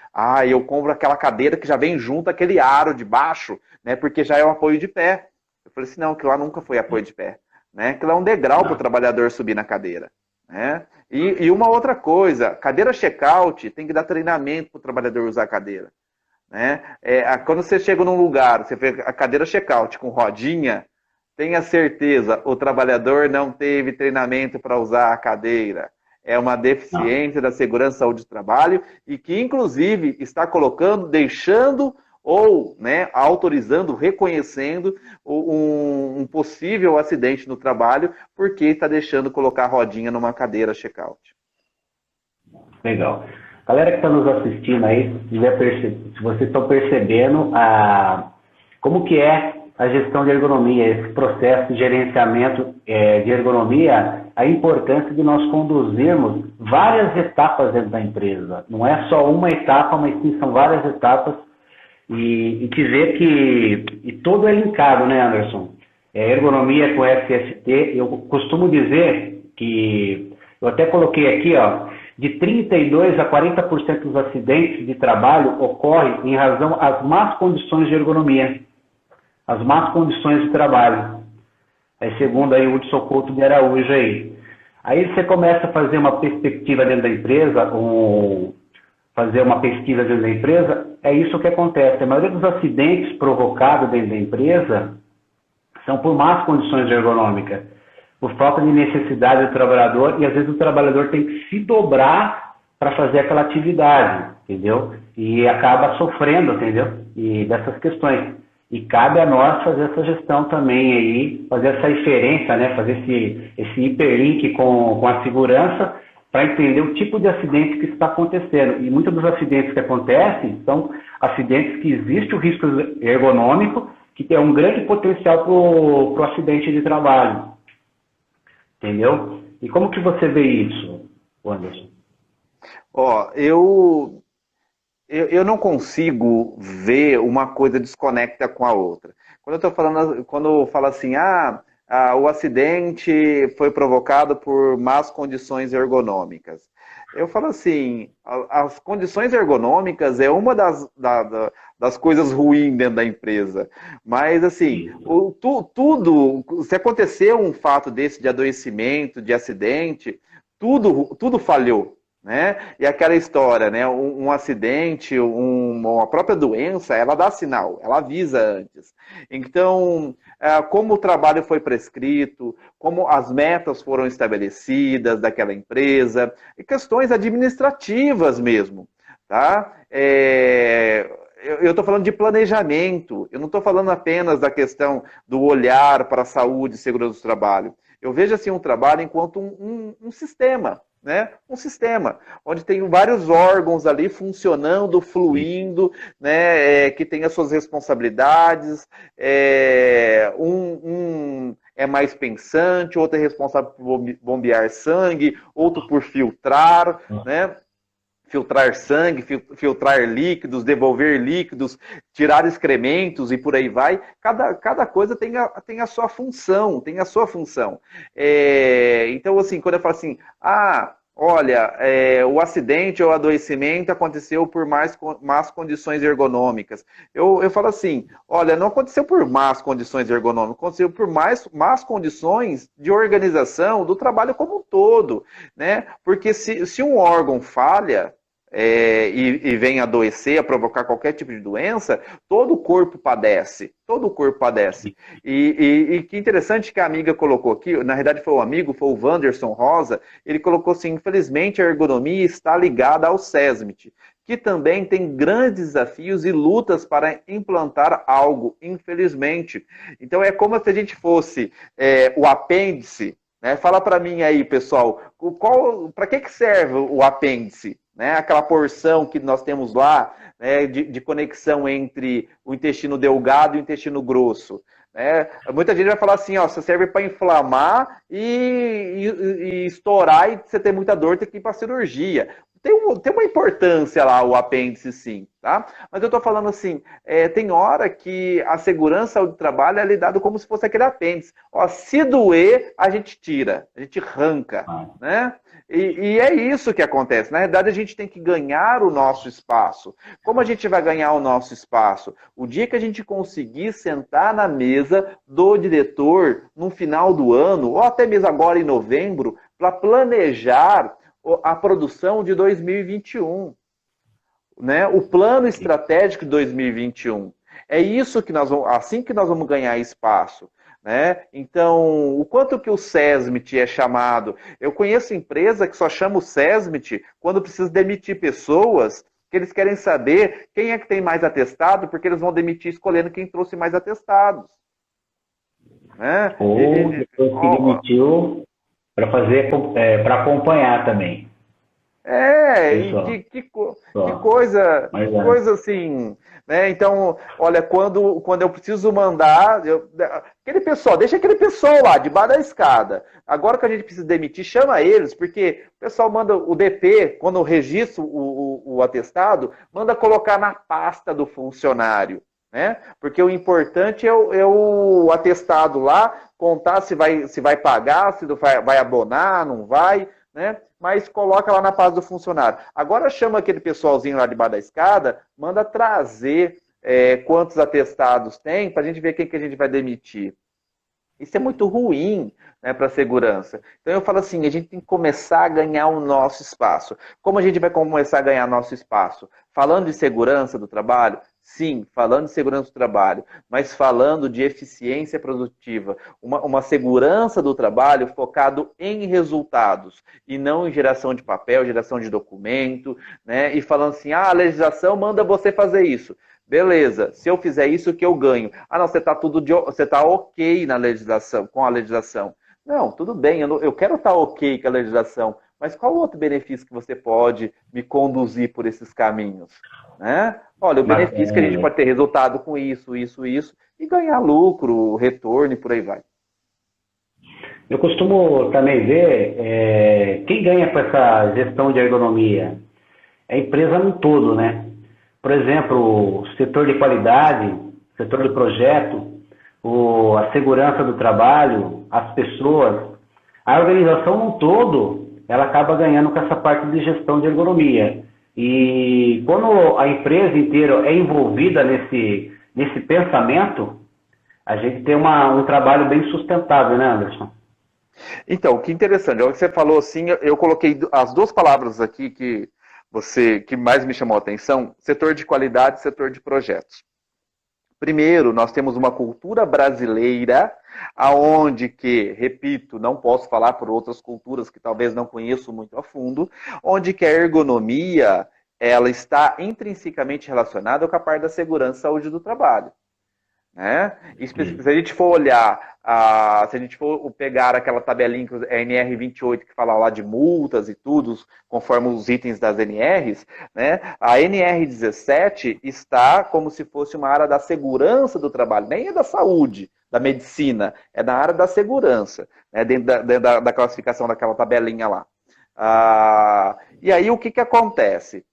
Eu compro aquela cadeira que já vem junto aquele aro de baixo, né, porque já é um apoio de pé. Eu falei assim, não, que lá nunca foi apoio de pé, né? Que lá é um degrau para o trabalhador subir na cadeira, né? E uma outra coisa, cadeira check-out tem que dar treinamento para o trabalhador usar a cadeira, né? Quando você chega num lugar, você vê a cadeira check-out com rodinha, tenha certeza, o trabalhador não teve treinamento para usar a cadeira. É uma deficiência da segurança e saúde do trabalho e que, inclusive, está colocando, deixando ou, né, autorizando, reconhecendo um possível acidente no trabalho porque está deixando colocar a rodinha numa cadeira check-out. Legal. Galera que está nos assistindo aí, se vocês estão percebendo como que é a gestão de ergonomia, esse processo de gerenciamento de ergonomia, a importância de nós conduzirmos várias etapas dentro da empresa. Não é só uma etapa, mas sim são várias etapas e te ver que todo é linkado, né, Anderson? Ergonomia com FST, eu costumo dizer que, eu até coloquei aqui, ó, de 32% a 40% dos acidentes de trabalho ocorrem em razão às más condições de ergonomia, as más condições de trabalho. Aí, segundo aí o Hudson Couto de Araújo aí. Aí você começa a fazer uma perspectiva dentro da empresa, fazer uma pesquisa dentro da empresa, é isso que acontece. A maioria dos acidentes provocados dentro da empresa são por más condições ergonômicas, por falta de necessidade do trabalhador, e às vezes o trabalhador tem que se dobrar para fazer aquela atividade, entendeu? E acaba sofrendo, entendeu? E dessas questões. E cabe a nós fazer essa gestão também aí, fazer essa inferência, né? Fazer esse hiperlink com a segurança para entender o tipo de acidente que está acontecendo. E muitos dos acidentes que acontecem são acidentes que existe o risco ergonômico, que tem um grande potencial para o acidente de trabalho. Entendeu? E como que você vê isso, Anderson? Ó, eu não consigo ver uma coisa desconecta com a outra. Quando eu falo assim, o acidente foi provocado por más condições ergonômicas. Eu falo assim, as condições ergonômicas é uma das coisas ruins dentro da empresa. Mas, assim, se acontecer um fato desse de adoecimento, de acidente, tudo falhou. Né? E aquela história, né? Um acidente, uma própria doença, ela dá sinal, ela avisa antes. Então, como o trabalho foi prescrito, como as metas foram estabelecidas daquela empresa, e questões administrativas mesmo. Tá? Eu estou falando de planejamento, eu não estou falando apenas da questão do olhar para a saúde e segurança do trabalho. Eu vejo assim um trabalho enquanto um sistema. Né? Um sistema, onde tem vários órgãos ali funcionando, fluindo, né? Que tem as suas responsabilidades, um é mais pensante, outro é responsável por bombear sangue, outro por filtrar, né? Filtrar sangue, filtrar líquidos, devolver líquidos, tirar excrementos e por aí vai. Cada coisa tem a sua função, então, assim, quando eu falo assim, olha, o acidente ou adoecimento aconteceu por más condições ergonômicas. Eu falo assim, olha, não aconteceu por más condições ergonômicas, aconteceu por más condições de organização do trabalho como um todo, né? Porque se um órgão falha, e vem adoecer, a provocar qualquer tipo de doença, todo o corpo padece. E que interessante que a amiga colocou aqui, na verdade foi o Wanderson Rosa, ele colocou assim, infelizmente a ergonomia está ligada ao SESMIT, que também tem grandes desafios e lutas para implantar algo, infelizmente. Então é como se a gente fosse o apêndice, né? Fala para mim aí, pessoal, para que serve o apêndice? Né, aquela porção que nós temos lá, né, de conexão entre o intestino delgado e o intestino grosso. Né? Muita gente vai falar assim, você serve para inflamar e estourar e você ter muita dor, tem que ir para cirurgia. tem uma importância lá o apêndice, sim, tá? Mas eu estou falando assim, tem hora que a segurança do trabalho é lidado como se fosse aquele apêndice. Ó, se doer, a gente tira, a gente arranca, né? E é isso que acontece. Na verdade, a gente tem que ganhar o nosso espaço. Como a gente vai ganhar o nosso espaço? O dia que a gente conseguir sentar na mesa do diretor no final do ano, ou até mesmo agora em novembro, para planejar a produção de 2021, né? O plano estratégico de 2021. É isso que nós vamos, assim que nós vamos ganhar espaço, né? Então, o quanto que o SESMIT é chamado? Eu conheço empresa que só chama o SESMIT quando precisa demitir pessoas, que eles querem saber quem é que tem mais atestado, porque eles vão demitir escolhendo quem trouxe mais atestados, né? Ou depois que demitiu para fazer, para acompanhar também. E que coisa, coisa assim, né? Então, olha, quando eu preciso mandar, aquele pessoal, deixa aquele pessoal lá, debaixo da escada. Agora que a gente precisa demitir, chama eles, porque o pessoal manda o DP, quando eu registro o atestado, manda colocar na pasta do funcionário, né? Porque o importante é o atestado lá, contar se vai pagar, se vai abonar, não vai, né? Mas coloca lá na pasta do funcionário. Agora chama aquele pessoalzinho lá debaixo da escada, manda trazer quantos atestados tem, para a gente ver quem que a gente vai demitir. Isso é muito ruim, né, para a segurança. Então eu falo assim, a gente tem que começar a ganhar o nosso espaço. Como a gente vai começar a ganhar nosso espaço? Falando de segurança do trabalho? Sim, falando de segurança do trabalho, mas falando de eficiência produtiva. Uma segurança do trabalho focado em resultados e não em geração de papel, geração de documento, né? E falando assim, a legislação manda você fazer isso. Beleza, se eu fizer isso, o que eu ganho? Ah, não, você está ok na legislação, com a legislação. Não, tudo bem, eu quero estar ok com a legislação, mas qual outro benefício que você pode me conduzir por esses caminhos? Né? Olha, o benefício que a gente pode ter resultado com isso, e ganhar lucro, retorno e por aí vai. Eu costumo também ver quem ganha com essa gestão de ergonomia é a empresa no todo, né? Por exemplo, o setor de qualidade, setor de projeto, a segurança do trabalho, as pessoas, a organização no todo, ela acaba ganhando com essa parte de gestão de ergonomia. E quando a empresa inteira é envolvida nesse pensamento, a gente tem um trabalho bem sustentável, né, Anderson? Então, que interessante. O que você falou assim, eu coloquei as duas palavras aqui que mais me chamou a atenção: setor de qualidade e setor de projetos. Primeiro, nós temos uma cultura brasileira, aonde que, repito, não posso falar por outras culturas que talvez não conheço muito a fundo, onde que a ergonomia, ela está intrinsecamente relacionada com a parte da segurança e saúde do trabalho. Né? Se a gente for olhar, se a gente for pegar aquela tabelinha, a NR28, que fala lá de multas e tudo, conforme os itens das NRs, né? A NR17 está como se fosse uma área da segurança do trabalho, nem é da saúde, da medicina, é da área da segurança, né? Dentro da classificação daquela tabelinha lá. E aí o que acontece?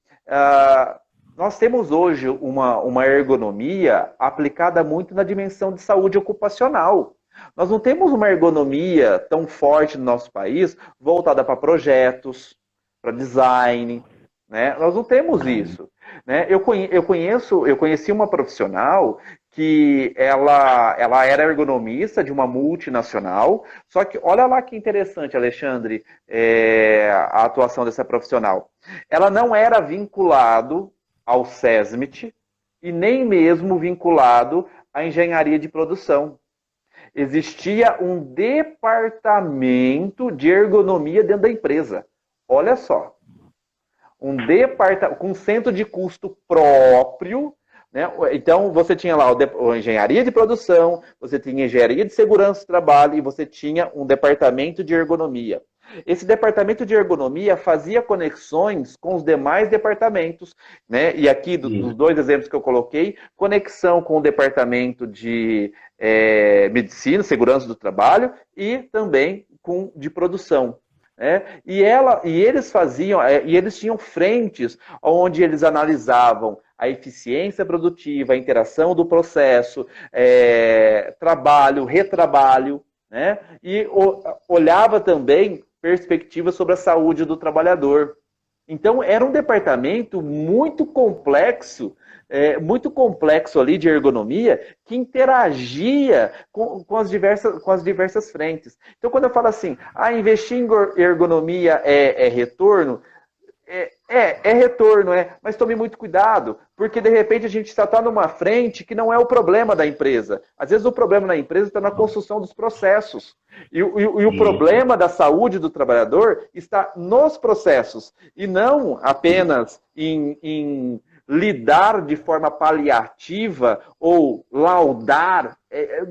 Nós temos hoje uma ergonomia aplicada muito na dimensão de saúde ocupacional. Nós não temos uma ergonomia tão forte no nosso país voltada para projetos, para design, né? Nós não temos isso, né? Eu conheci uma profissional que ela era ergonomista de uma multinacional, só que olha lá que interessante, Alexandre, a atuação dessa profissional. Ela não era vinculado ao SESMIT e nem mesmo vinculado à engenharia de produção. Existia um departamento de ergonomia dentro da empresa. Olha só. Um departamento com centro de custo próprio, né? Então, você tinha lá a engenharia de produção, você tinha engenharia de segurança do trabalho e você tinha um departamento de ergonomia. Esse departamento de ergonomia fazia conexões com os demais departamentos, né? E aqui, dos dois exemplos que eu coloquei, conexão com o departamento de medicina, segurança do trabalho e também de produção. E eles faziam, e eles tinham frentes onde eles analisavam a eficiência produtiva, a interação do processo, trabalho, retrabalho, né? E olhava também perspectivas sobre a saúde do trabalhador. Então, era um departamento muito complexo ali de ergonomia, que interagia com as diversas frentes. Então, quando eu falo assim, investir em ergonomia é retorno, retorno, mas tome muito cuidado, porque de repente a gente está numa frente que não é o problema da empresa. Às vezes o problema da empresa está na construção dos processos. E o problema da saúde do trabalhador está nos processos, e não apenas em lidar de forma paliativa ou laudar.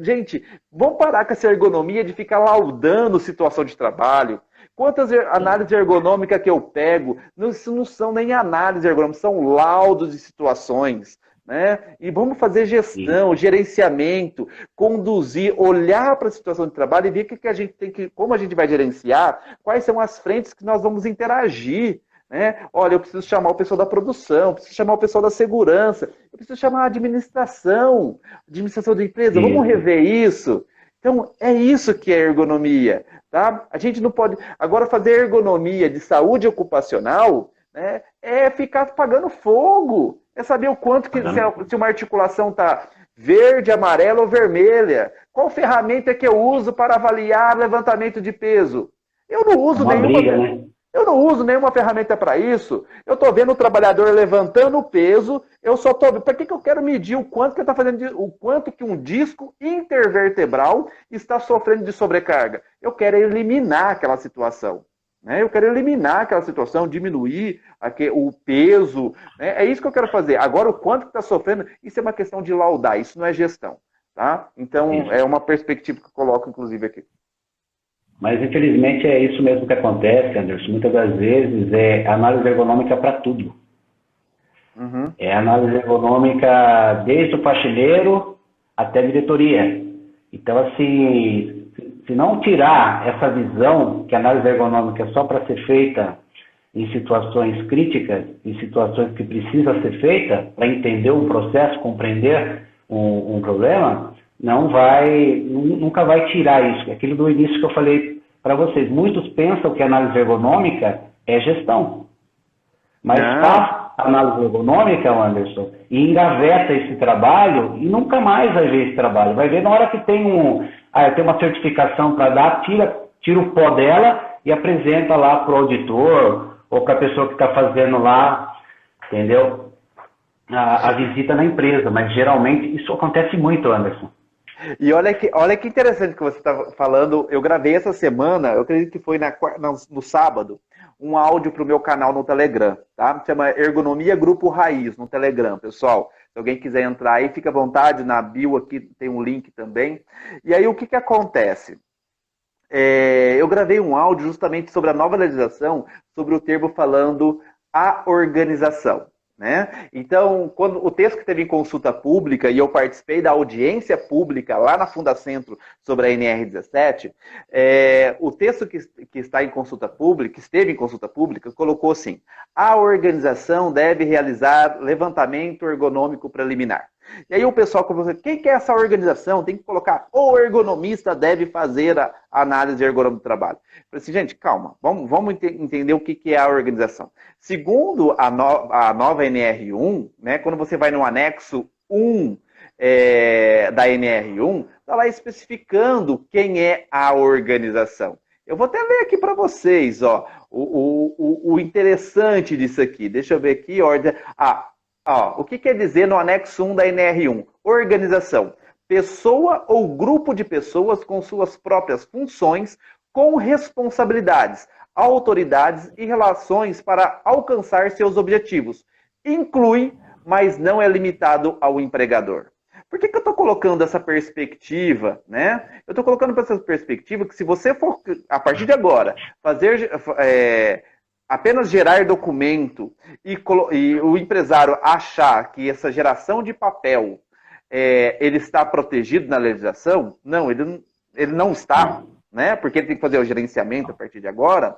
Gente, vamos parar com essa ergonomia de ficar laudando situação de trabalho. Quantas análises ergonômicas que eu pego, isso não são nem análises ergonômicas, são laudos de situações. Né? E vamos fazer gestão, gerenciamento, conduzir, olhar para a situação de trabalho e ver que a gente tem como a gente vai gerenciar, quais são as frentes que nós vamos interagir. Né? Olha, eu preciso chamar o pessoal da produção, eu preciso chamar o pessoal da segurança, eu preciso chamar a administração da empresa, vamos rever isso. Então, é isso que é ergonomia. Tá? A gente não pode... Agora, fazer ergonomia de saúde ocupacional, né, é ficar pagando fogo. É saber o quanto que se uma articulação está verde, amarela ou vermelha. Qual ferramenta que eu uso para avaliar levantamento de peso? Eu não uso nenhuma... Eu não uso nenhuma ferramenta para isso. Eu estou vendo o trabalhador levantando o peso, eu só estou... Para que eu quero medir o quanto que está fazendo, o quanto que um disco intervertebral está sofrendo de sobrecarga? Eu quero eliminar aquela situação. Né? Eu quero eliminar aquela situação, diminuir o peso. Né? É isso que eu quero fazer. Agora, o quanto que está sofrendo, isso é uma questão de laudar, isso não é gestão. Tá? Então, é uma perspectiva que eu coloco, inclusive, aqui. Mas, infelizmente, é isso mesmo que acontece, Anderson. Muitas das vezes é análise ergonômica para tudo. É análise ergonômica desde o faxineiro até a diretoria. Então, assim, se não tirar essa visão que a análise ergonômica é só para ser feita em situações críticas, em situações que precisa ser feita para entender um processo, compreender um problema, nunca vai tirar isso. Aquilo do início que eu falei para vocês. Muitos pensam que a análise ergonômica é gestão. Mas faz a análise ergonômica, Anderson, e engaveta esse trabalho e nunca mais vai ver esse trabalho. Vai ver na hora que tem uma certificação para dar, tira o pó dela e apresenta lá para o auditor ou para a pessoa que está fazendo lá, entendeu? A visita na empresa. Mas geralmente isso acontece muito, Anderson. E olha que interessante que você está falando. Eu gravei essa semana, eu acredito que foi no sábado, um áudio para o meu canal no Telegram. Tá? Chama Ergonomia Grupo Raiz no Telegram, pessoal. Se alguém quiser entrar aí, fica à vontade. Na bio aqui tem um link também. E aí o que acontece? Eu gravei um áudio justamente sobre a nova legislação, sobre o termo falando a organização. Né? Então, quando o texto que teve em consulta pública, e eu participei da audiência pública lá na Fundacentro sobre a NR17, o texto que está em consulta pública, que esteve em consulta pública, colocou assim: a organização deve realizar levantamento ergonômico preliminar. E aí o pessoal conversou, quem que é essa organização? Tem que colocar, o ergonomista deve fazer a análise ergonômica do trabalho. Eu falei assim, gente, calma, vamos entender o que é a organização. Segundo a nova NR1, né, quando você vai no anexo 1 da NR1, está lá especificando quem é a organização. Eu vou até ler aqui para vocês, ó, o interessante disso aqui. Deixa eu ver aqui, ordem. O que quer dizer no anexo 1 da NR1? Organização. Pessoa ou grupo de pessoas com suas próprias funções, com responsabilidades, autoridades e relações para alcançar seus objetivos. Inclui, mas não é limitado ao empregador. Por que eu estou colocando essa perspectiva? Né? Eu estou colocando essa perspectiva que se você for, a partir de agora, apenas gerar documento e o empresário achar que essa geração de papel ele está protegido na legislação, não, ele não está. né? Porque ele tem que fazer o gerenciamento a partir de agora,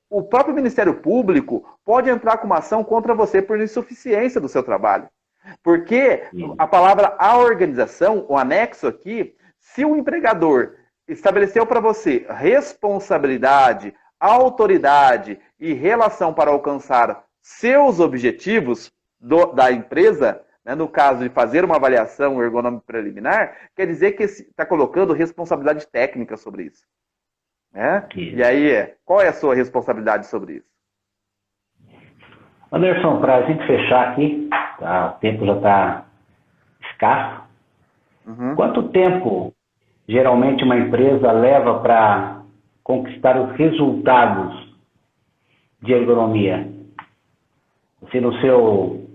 o próprio Ministério Público pode entrar com uma ação contra você por insuficiência do seu trabalho. Porque a palavra a organização, o anexo aqui, se o empregador estabeleceu para você responsabilidade, autoridade e relação para alcançar seus objetivos da empresa, né, no caso de fazer uma avaliação ergonômica preliminar, quer dizer que está colocando responsabilidade técnica sobre isso. Né? E aí, qual é a sua responsabilidade sobre isso? Anderson, para a gente fechar aqui, tá, o tempo já está escasso. Quanto tempo geralmente uma empresa leva para conquistar os resultados de ergonomia? Assim, no seu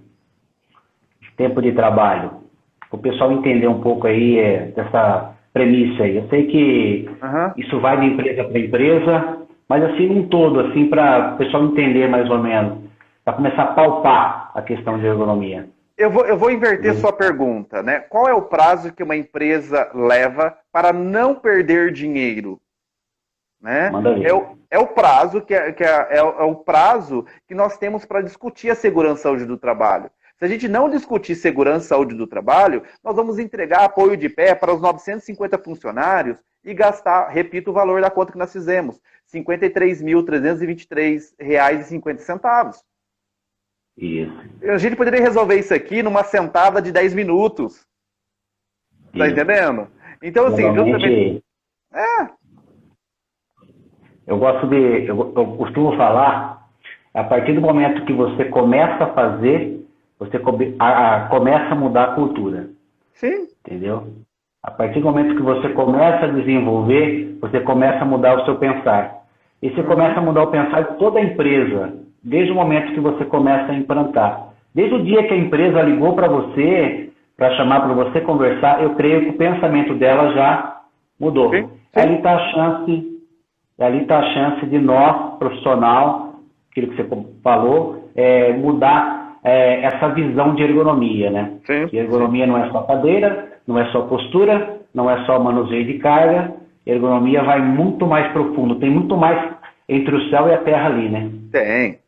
tempo de trabalho, para o pessoal entender um pouco aí dessa premissa aí. Eu sei que isso vai de empresa para empresa, mas assim um todo, assim para o pessoal entender mais ou menos, para começar a palpar a questão de ergonomia. Eu vou inverter sua pergunta, né? Qual é o prazo que uma empresa leva para não perder dinheiro? Né? É o prazo o prazo que nós temos para discutir a segurança e saúde do trabalho. Se a gente não discutir segurança e saúde do trabalho, nós vamos entregar apoio de pé para os 950 funcionários e gastar, repito, o valor da conta que nós fizemos, R$ 53.323,50. Isso. A gente poderia resolver isso aqui numa sentada de 10 minutos. Tá entendendo? Então, assim, justamente... Eu costumo falar, a partir do momento que você começa a fazer, você começa a mudar a cultura. Sim. Entendeu? A partir do momento que você começa a desenvolver, você começa a mudar o seu pensar. E você começa a mudar o pensar de toda a empresa, desde o momento que você começa a implantar. Desde o dia que a empresa ligou para você, para chamar para você conversar, eu creio que o pensamento dela já mudou. Sim. Ali está a chance de nós, profissional, aquilo que você falou, mudar essa visão de ergonomia, né? Sim. Que ergonomia não é só cadeira, não é só postura, não é só manuseio de carga. Ergonomia vai muito mais profundo, tem muito mais entre o céu e a terra ali, né? Tem.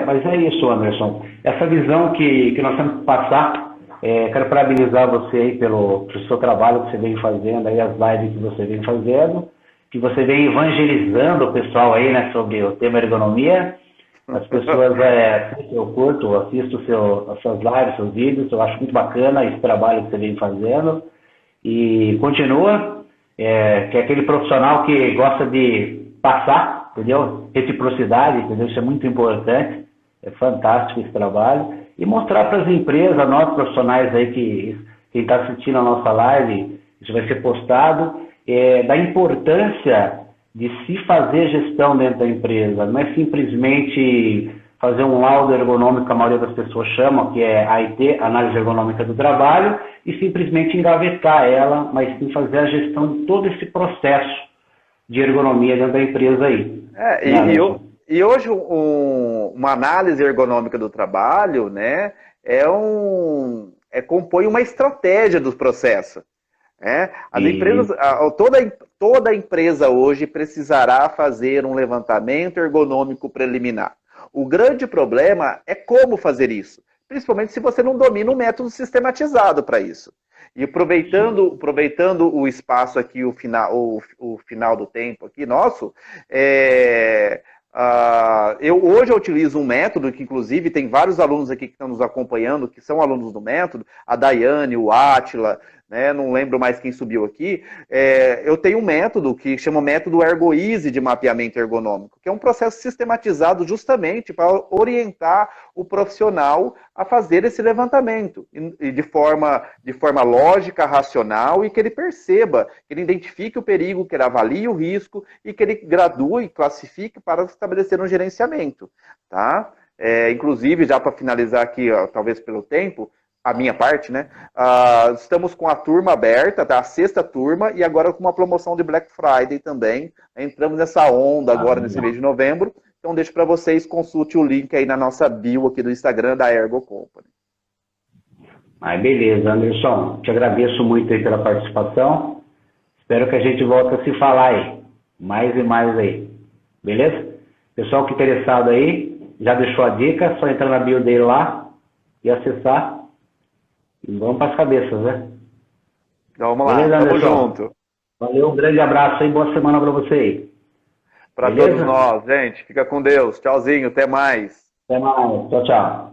Mas é isso, Anderson. Essa visão que nós temos que passar, quero parabenizar você aí pelo seu trabalho que você vem fazendo, aí as lives que você vem fazendo, que você vem evangelizando o pessoal aí, né, sobre o tema ergonomia. As pessoas, eu curto, eu assisto as suas lives, seus vídeos, eu acho muito bacana esse trabalho que você vem fazendo. E continua, que é aquele profissional que gosta de passar, entendeu? Reciprocidade, entendeu? Isso é muito importante, é fantástico esse trabalho. E mostrar para as empresas, nós profissionais aí, quem está assistindo a nossa live, isso vai ser postado, da importância de se fazer gestão dentro da empresa. Não é simplesmente fazer um laudo ergonômico, que a maioria das pessoas chamam, que é AIT, Análise Ergonômica do Trabalho, e simplesmente engavetar ela, mas sim fazer a gestão de todo esse processo de ergonomia dentro da empresa aí. E hoje uma análise ergonômica do trabalho, né, compõe uma estratégia do processo. As empresas, toda empresa hoje precisará fazer um levantamento ergonômico preliminar. O grande problema é como fazer isso, principalmente se você não domina um método sistematizado para isso. E aproveitando o espaço aqui, o final do tempo aqui nosso, hoje eu utilizo um método que, inclusive, tem vários alunos aqui que estão nos acompanhando, que são alunos do método, a Daiane, o Átila, né, não lembro mais quem subiu aqui. Eu tenho um método que chama método ErgoEasy de mapeamento ergonômico, que é um processo sistematizado justamente para orientar o profissional a fazer esse levantamento e de forma lógica, racional, e que ele perceba, que ele identifique o perigo, que ele avalie o risco e que ele gradue, classifique para estabelecer um gerenciamento. Tá? Inclusive, já para finalizar aqui, talvez pelo tempo, a minha parte, né? Estamos com a turma aberta, tá? A 6ª turma, e agora com uma promoção de Black Friday também. Entramos nessa onda agora nesse mês de novembro. Então deixo para vocês, consulte o link aí na nossa bio aqui do Instagram da Ergo Company. Aí beleza, Anderson, te agradeço muito aí pela participação. Espero que a gente volte a se falar aí, mais e mais aí. Beleza? Pessoal que interessado aí, já deixou a dica, só entrar na bio dele lá e acessar. E vamos para as cabeças, né? Então, vamos lá, Beleza, tamo Anderson? junto. Valeu, um grande abraço aí, boa semana para você aí. Para Beleza? todos nós, gente. Fica com Deus. Tchauzinho, até mais. Até mais, tchau, tchau.